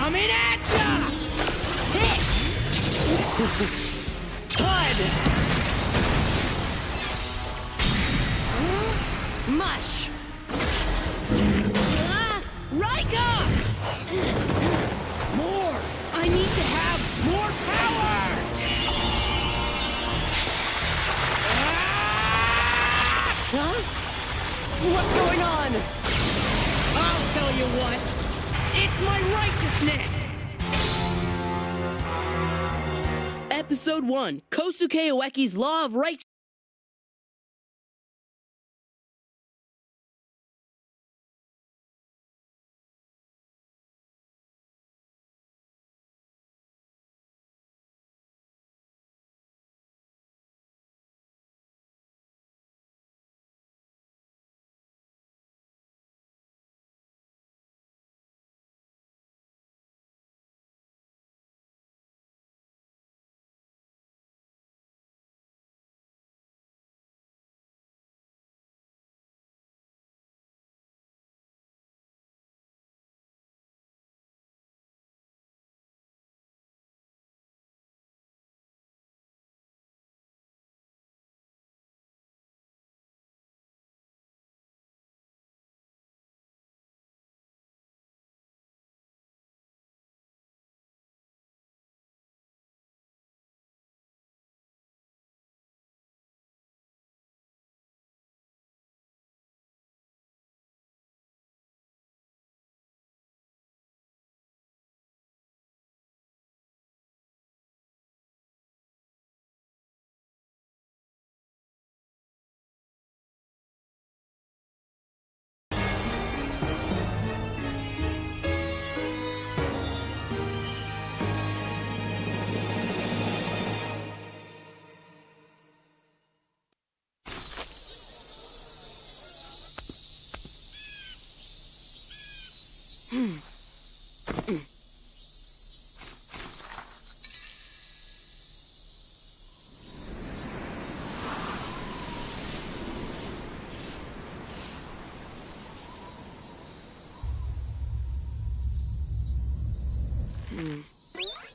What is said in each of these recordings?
Coming at ya! Hit! Bud! Mush! Rika! More! I need to have more power! Huh? What's going on? I'll tell you what. It's my righteousness! Episode 1, Kosuke Ueki's Law of Righteousness.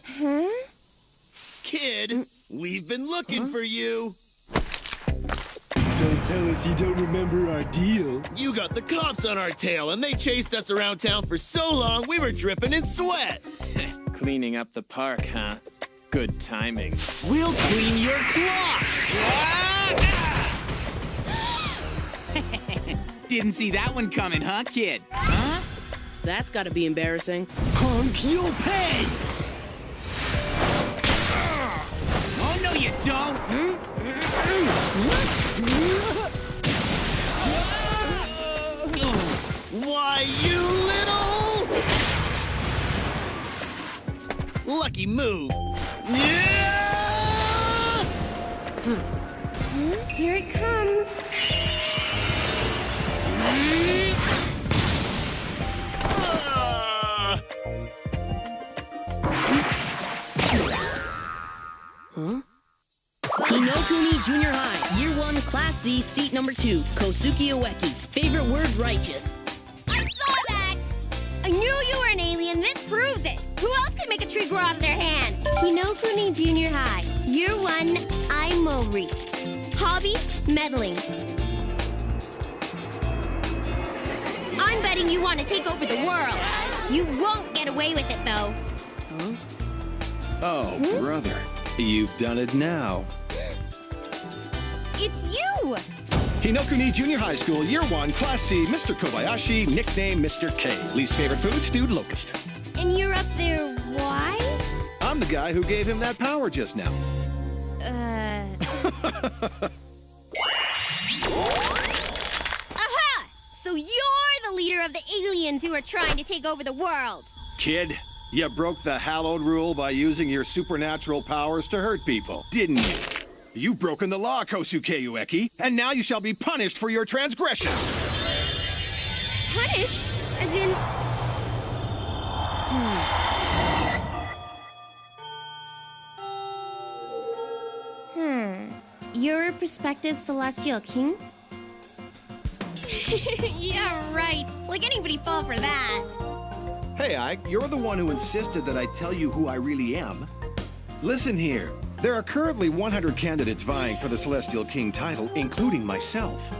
Huh? Kid, we've been looking for you. Don't tell us you don't remember our deal. You got the cops on our tail, and they chased us around town for so long we were dripping in sweat. Cleaning up the park, huh? Good timing. We'll clean your clock! Didn't see that one coming, huh, kid? Huh? That's gotta be embarrassing. Punk, you'll pay! Oh, no, you don't! Why, you little... Lucky move. Here it comes. Hinokuni Junior High, Year 1, Class C, Seat number 2, Kosuke Ueki. Favorite word, righteous. I saw that! I knew you were an alien. This proves it. Who else can make a tree grow out of their hand? Hinokuni Junior High, Year 1, I'm Mori. Hobby, meddling. I'm betting you want to take over the world. You won't get away with it, though. Oh, brother. You've done it now. It's you! Hinokuni Junior High School, Year 1, Class C, Mr. Kobayashi, nickname Mr. K. Least favorite food, stewed locust. And you're up there, why? I'm the guy who gave him that power just now. Aha! So you're the leader of the aliens who are trying to take over the world. Kid, you broke the hallowed rule by using your supernatural powers to hurt people, didn't you? You've broken the law, Kosuke Ueki, and now you shall be punished for your transgression. Punished? As in... You're a prospective celestial king? Yeah, right. Like anybody fall for that. Hey, Ike, you're the one who insisted that I tell you who I really am. Listen here. There are currently 100 candidates vying for the Celestial King title, including myself.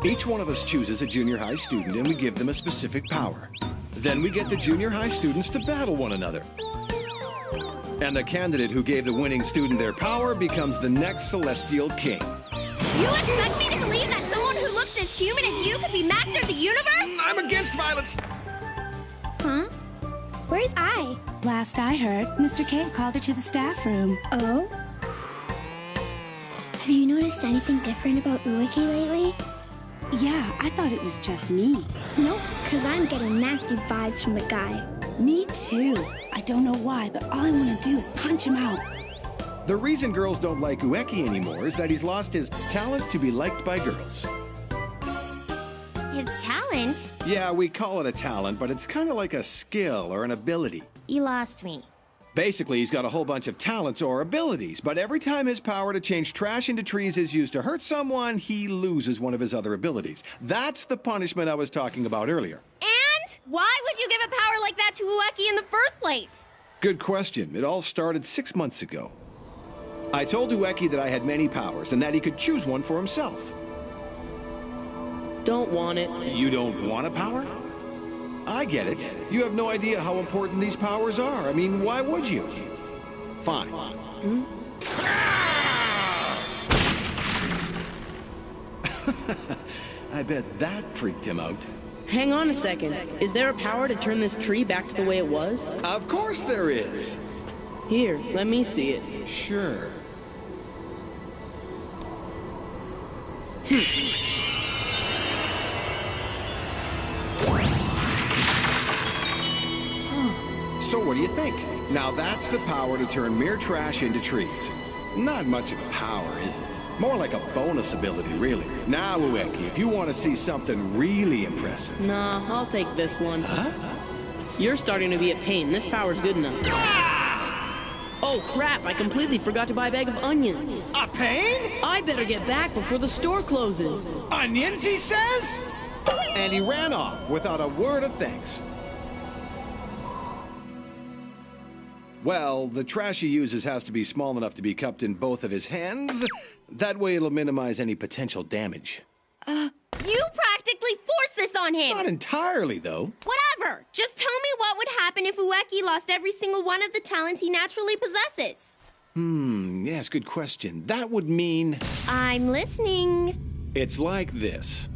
Each one of us chooses a junior high student and we give them a specific power. Then we get the junior high students to battle one another. And the candidate who gave the winning student their power becomes the next Celestial King. You expect me to believe that someone who looks as human as you could be master of the universe? I'm against violence! Huh? Where's I? Last I heard, Mr. K called her to the staff room. Oh? Have you noticed anything different about Ueki lately? Yeah, I thought it was just me. Nope, because I'm getting nasty vibes from the guy. Me too. I don't know why, but all I want to do is punch him out. The reason girls don't like Ueki anymore is that he's lost his talent to be liked by girls. His talent? Yeah, we call it a talent, but it's kind of like a skill or an ability. You lost me. Basically, he's got a whole bunch of talents or abilities, but every time his power to change trash into trees is used to hurt someone, he loses one of his other abilities. That's the punishment I was talking about earlier. And why would you give a power like that to Ueki in the first place? Good question. It all started 6 months ago. I told Ueki that I had many powers and that he could choose one for himself. Don't want it. You don't want a power? I get it. You have no idea how important these powers are. I mean, why would you? Fine. I bet that freaked him out. Hang on a second. Is there a power to turn this tree back to the way it was? Of course there is. Here, let me see it. Sure. So what do you think? Now that's the power to turn mere trash into trees. Not much of a power, is it? More like a bonus ability, really. Now, Ueki, if you want to see something really impressive... Nah, I'll take this one. Huh? You're starting to be a pain. This power's good enough. Oh, crap. I completely forgot to buy a bag of onions. A pain? I better get back before the store closes. Onions, he says? And he ran off without a word of thanks. Well, the trash he uses has to be small enough to be cupped in both of his hands. That way it'll minimize any potential damage. You practically forced this on him! Not entirely, though. Whatever! Just tell me what would happen if Ueki lost every single one of the talents he naturally possesses. Yes, good question. That would mean... I'm listening. It's like this.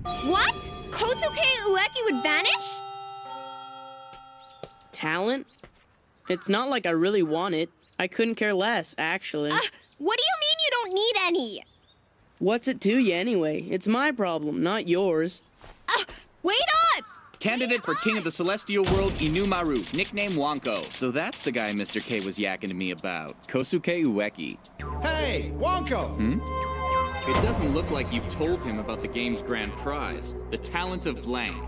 What? Kosuke Ueki would vanish? Talent? It's not like I really want it. I couldn't care less, actually. What do you mean you don't need any? What's it to you anyway? It's my problem, not yours. Wait up! Candidate for King of the Celestial World, Inumaru, nickname Wonko. So that's the guy Mr. K was yakking to me about. Kosuke Ueki. Hey, Wonko! It doesn't look like you've told him about the game's grand prize, the talent of blank.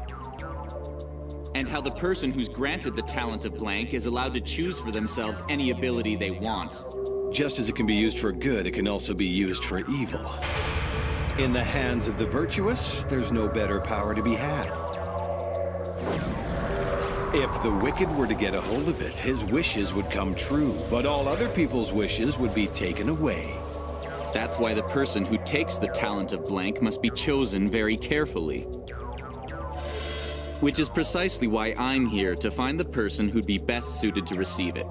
And how the person who's granted the talent of blank is allowed to choose for themselves any ability they want. Just as it can be used for good, it can also be used for evil. In the hands of the virtuous, there's no better power to be had. If the wicked were to get a hold of it, his wishes would come true, but all other people's wishes would be taken away. That's why the person who takes the talent of blank must be chosen very carefully. Which is precisely why I'm here, to find the person who'd be best suited to receive it.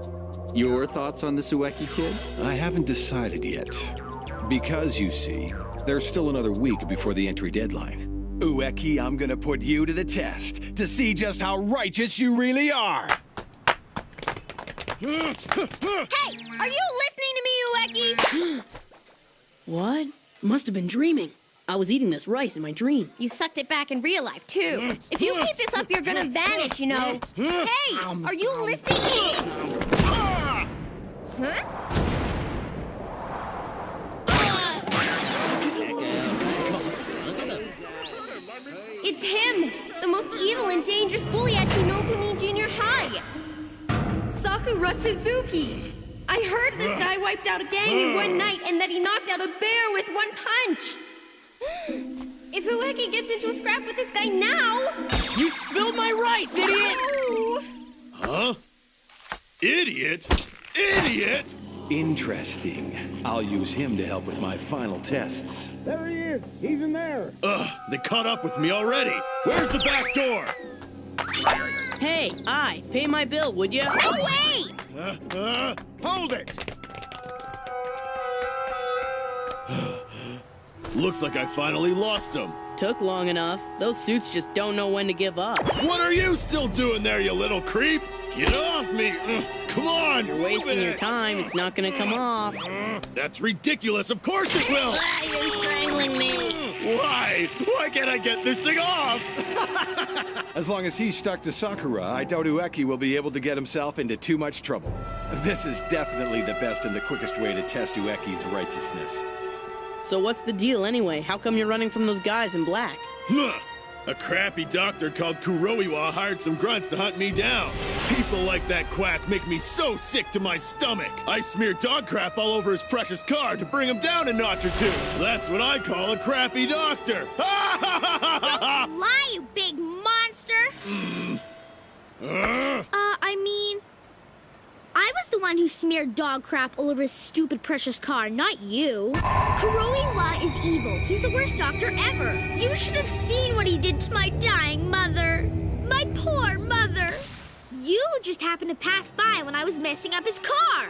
Your thoughts on this Ueki kid? I haven't decided yet. Because, you see, there's still another week before the entry deadline. Ueki, I'm gonna put you to the test, to see just how righteous you really are! Hey! Are you listening to me, Ueki? What? Must have been dreaming. I was eating this rice in my dream. You sucked it back in real life, too. If you keep this up, you're gonna vanish, you know. Hey! Are you listening to me? Huh? It's him! The most evil and dangerous bully at Shinokuni Junior High! Sakura Suzuki! I heard this guy wiped out a gang in one night and that he knocked out a bear with one punch! If Ueki gets into a scrap with this guy now... You spilled my rice, idiot! Oh. Huh? Idiot? Idiot? Interesting. I'll use him to help with my final tests. There he is. He's in there. Ugh, they caught up with me already. Where's the back door? Hey, pay my bill, would ya? Oh, wait! Hold it! Looks like I finally lost him. Took long enough. Those suits just don't know when to give up. What are you still doing there, you little creep? Get off me! Come on! You're wasting your time. It's not gonna come off. That's ridiculous. Of course it will! You're strangling me. Why? Why can't I get this thing off? As long as he's stuck to Sakura, I doubt Ueki will be able to get himself into too much trouble. This is definitely the best and the quickest way to test Ueki's righteousness. So what's the deal anyway? How come you're running from those guys in black? Huh. A crappy doctor called Kuroiwa hired some grunts to hunt me down. People like that quack make me so sick to my stomach. I smeared dog crap all over his precious car to bring him down a notch or two. That's what I call a crappy doctor. Don't lie, you big monster! I was the one who smeared dog crap all over his stupid precious car, not you. Kuroiwa is evil. He's the worst doctor ever. You should have seen what he did to my dying mother. My poor mother. You just happened to pass by when I was messing up his car.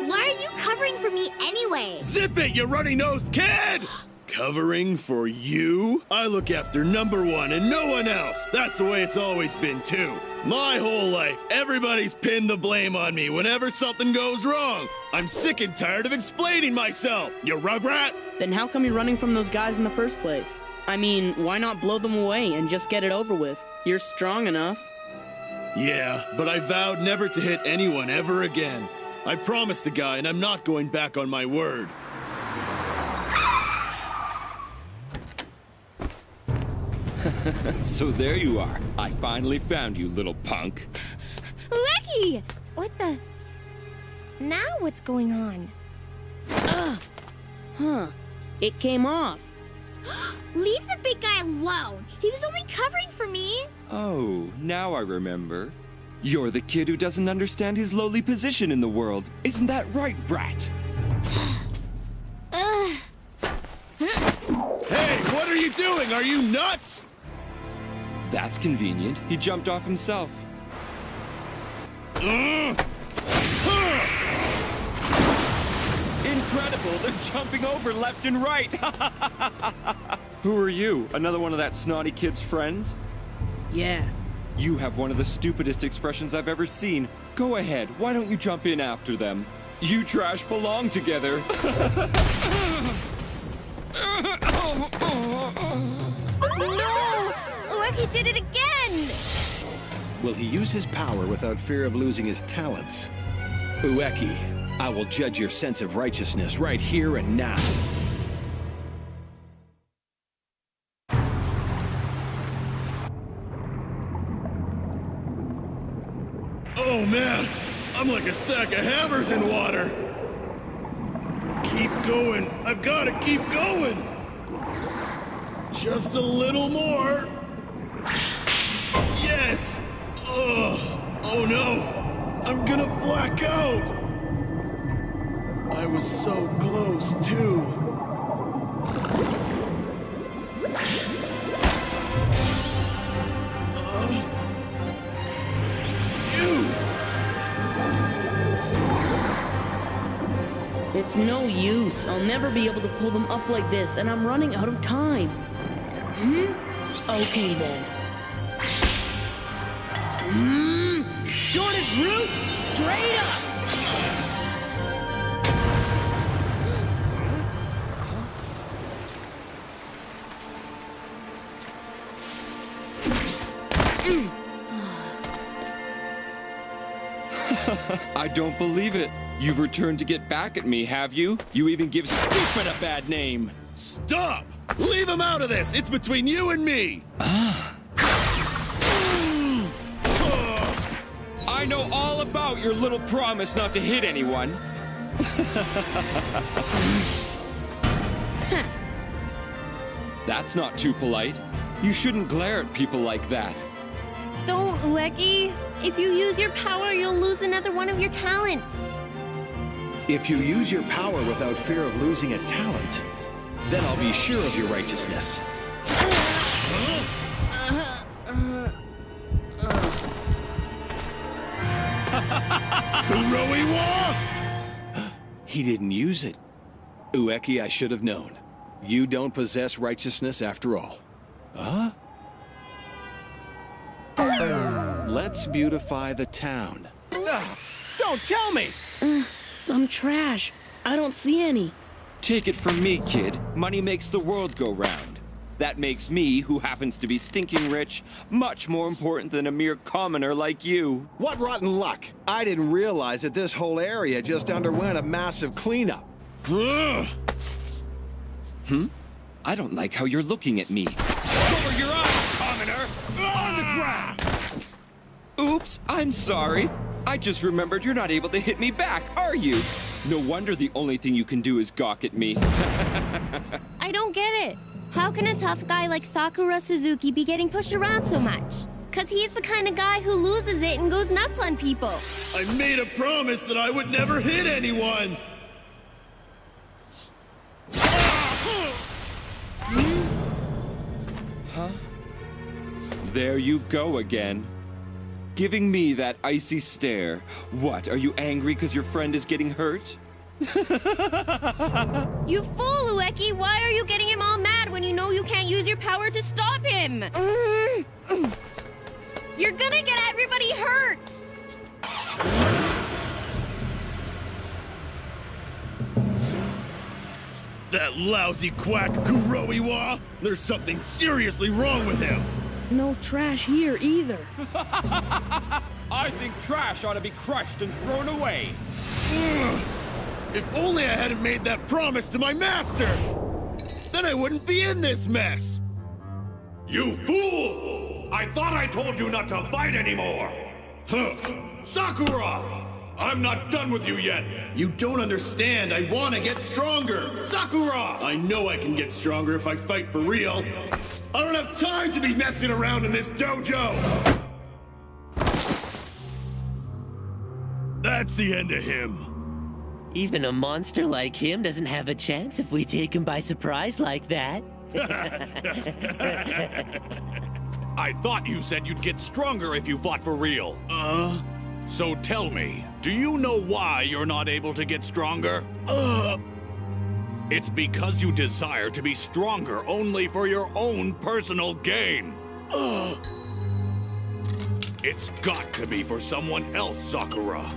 Why are you covering for me anyway? Zip it, you runny-nosed kid! Covering for you? I look after number one and no one else. That's the way it's always been, too. My whole life, everybody's pinned the blame on me whenever something goes wrong. I'm sick and tired of explaining myself, you rugrat! Then how come you're running from those guys in the first place? I mean, why not blow them away and just get it over with? You're strong enough. Yeah, but I vowed never to hit anyone ever again. I promised a guy, and I'm not going back on my word. So there you are. I finally found you, little punk. Ueki! What the... Now what's going on? Huh. It came off. Leave the big guy alone. He was only covering for me. Oh, now I remember. You're the kid who doesn't understand his lowly position in the world. Isn't that right, brat? Hey, what are you doing? Are you nuts? That's convenient. He jumped off himself. Incredible! They're jumping over left and right! Who are you? Another one of that snotty kid's friends? Yeah. You have one of the stupidest expressions I've ever seen. Go ahead, why don't you jump in after them? You trash belong together. No! Ueki did it again! Will he use his power without fear of losing his talents? Ueki, I will judge your sense of righteousness right here and now. Oh man, I'm like a sack of hammers in water. Keep going. I've got to keep going. Just a little more. Yes. Oh no. I'm gonna black out. I was so close too. It's no use. I'll never be able to pull them up like this, and I'm running out of time. Okay, then. Shortest route, straight up! I don't believe it. You've returned to get back at me, have you? You even give stupid a bad name. Stop! Leave him out of this! It's between you and me! I know all about your little promise not to hit anyone. That's not too polite. You shouldn't glare at people like that. Don't, Ueki. If you use your power, you'll lose another one of your talents. If you use your power without fear of losing a talent, then I'll be sure of your righteousness. Kuroiwa! He didn't use it. Ueki, I should have known. You don't possess righteousness after all. Huh? Let's beautify the town. Don't tell me! Some trash. I don't see any. Take it from me, kid. Money makes the world go round. That makes me, who happens to be stinking rich, much more important than a mere commoner like you. What rotten luck! I didn't realize that this whole area just underwent a massive cleanup. I don't like how you're looking at me. Cover your eyes, commoner! On the ground! Oops, I'm sorry. I just remembered you're not able to hit me back, are you? No wonder the only thing you can do is gawk at me. I don't get it. How can a tough guy like Sakura Suzuki be getting pushed around so much? Cause he's the kind of guy who loses it and goes nuts on people. I made a promise that I would never hit anyone! There you go again. Giving me that icy stare. What, are you angry because your friend is getting hurt? You fool, Ueki! Why are you getting him all mad when you know you can't use your power to stop him? You're gonna get everybody hurt! That lousy quack Kuroiwa! There's something seriously wrong with him! No trash here either. I think trash ought to be crushed and thrown away. If only I hadn't made that promise to my master! Then I wouldn't be in this mess! You fool! I thought I told you not to fight anymore! Sakura! I'm not done with you yet! You don't understand. I want to get stronger! Sakura! I know I can get stronger if I fight for real. I don't have time to be messing around in this dojo! That's the end of him. Even a monster like him doesn't have a chance if we take him by surprise like that. I thought you said you'd get stronger if you fought for real. So tell me, do you know why you're not able to get stronger? It's because you desire to be stronger only for your own personal gain. It's got to be for someone else, Sakura.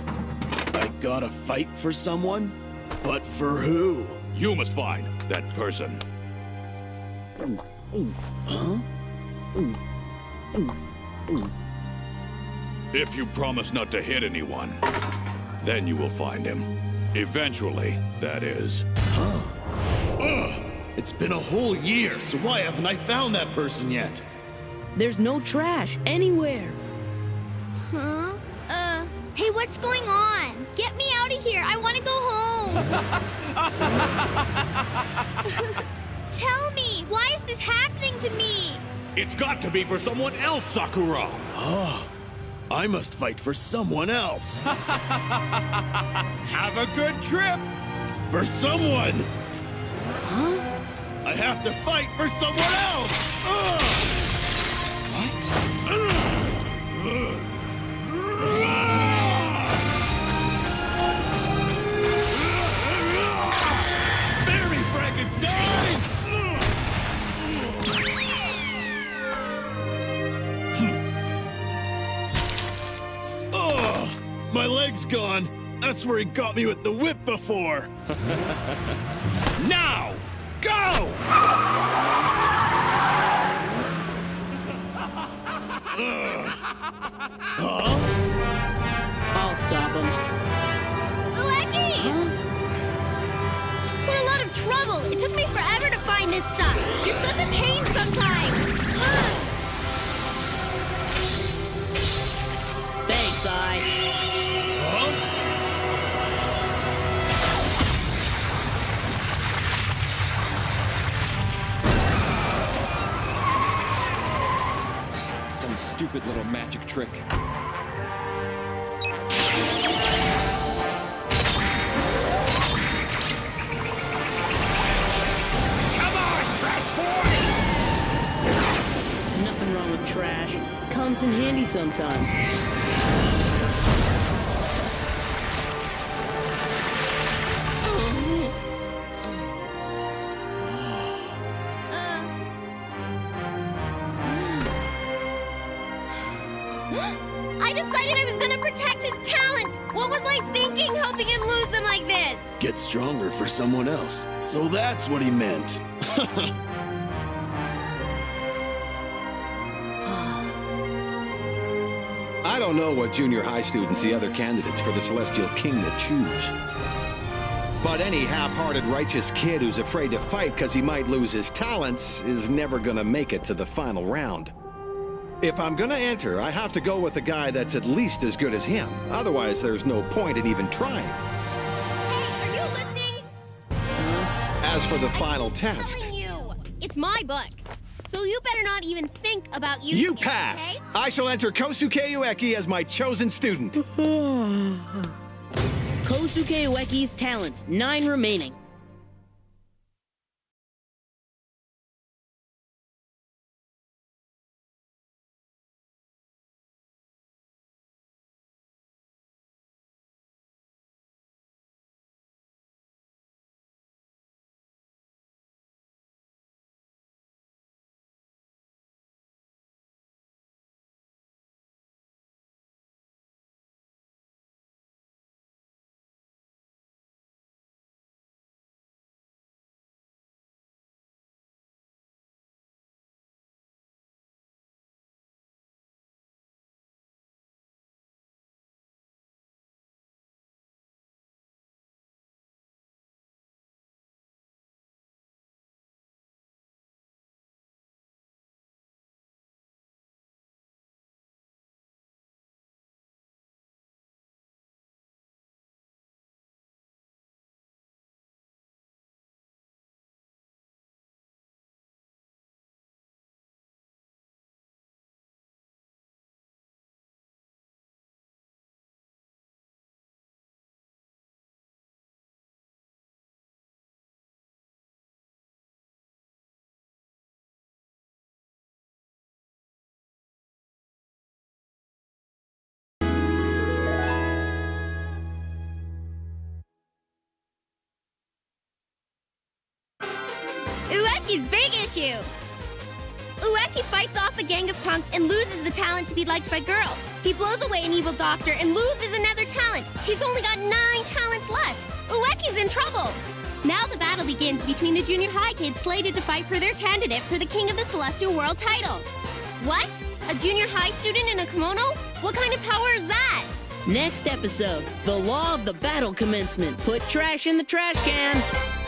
I gotta fight for someone? But for who? You must find that person. Huh? If you promise not to hit anyone, then you will find him. Eventually, that is. Huh? It's been a whole year, so why haven't I found that person yet? There's no trash anywhere. Huh? Hey, what's going on? Get me out of here. I want to go home. Tell me, why is this happening to me? It's got to be for someone else, Sakura! Oh, I must fight for someone else. Have a good trip! For someone! Huh? I have to fight for someone else! Spare me, Frankenstein! My leg's gone. That's where he got me with the whip before. Now! Go! Huh? I'll stop him. Ueki! Huh? We're in a lot of trouble. It took me forever to find this stuff. You're such a pain sometimes. Thanks, I. stupid little magic trick. Nothing wrong with trash. Comes in handy sometimes. I decided I was gonna protect his talent! What was I thinking, helping him lose them like this? Get stronger for someone else. So that's what he meant. I don't know what junior high students the other candidates for the Celestial King will choose. But any half-hearted righteous kid who's afraid to fight because he might lose his talents is never gonna make it to the final round. If I'm gonna enter, I have to go with a guy that's at least as good as him. Otherwise, there's no point in even trying. Hey, are you listening? As for the final test... I'm telling you, it's my book. So you better not even think about using You it, pass! okay? I shall enter Kosuke Ueki as my chosen student. Kosuke Ueki's talents, 9 remaining. Ueki's big issue! Ueki fights off a gang of punks and loses the talent to be liked by girls. He blows away an evil doctor and loses another talent. He's only got 9 talents left. Ueki's in trouble! Now the battle begins between the junior high kids slated to fight for their candidate for the King of the Celestial World title. What? A junior high student in a kimono? What kind of power is that? Next episode, the law of the battle commencement. Put trash in the trash can.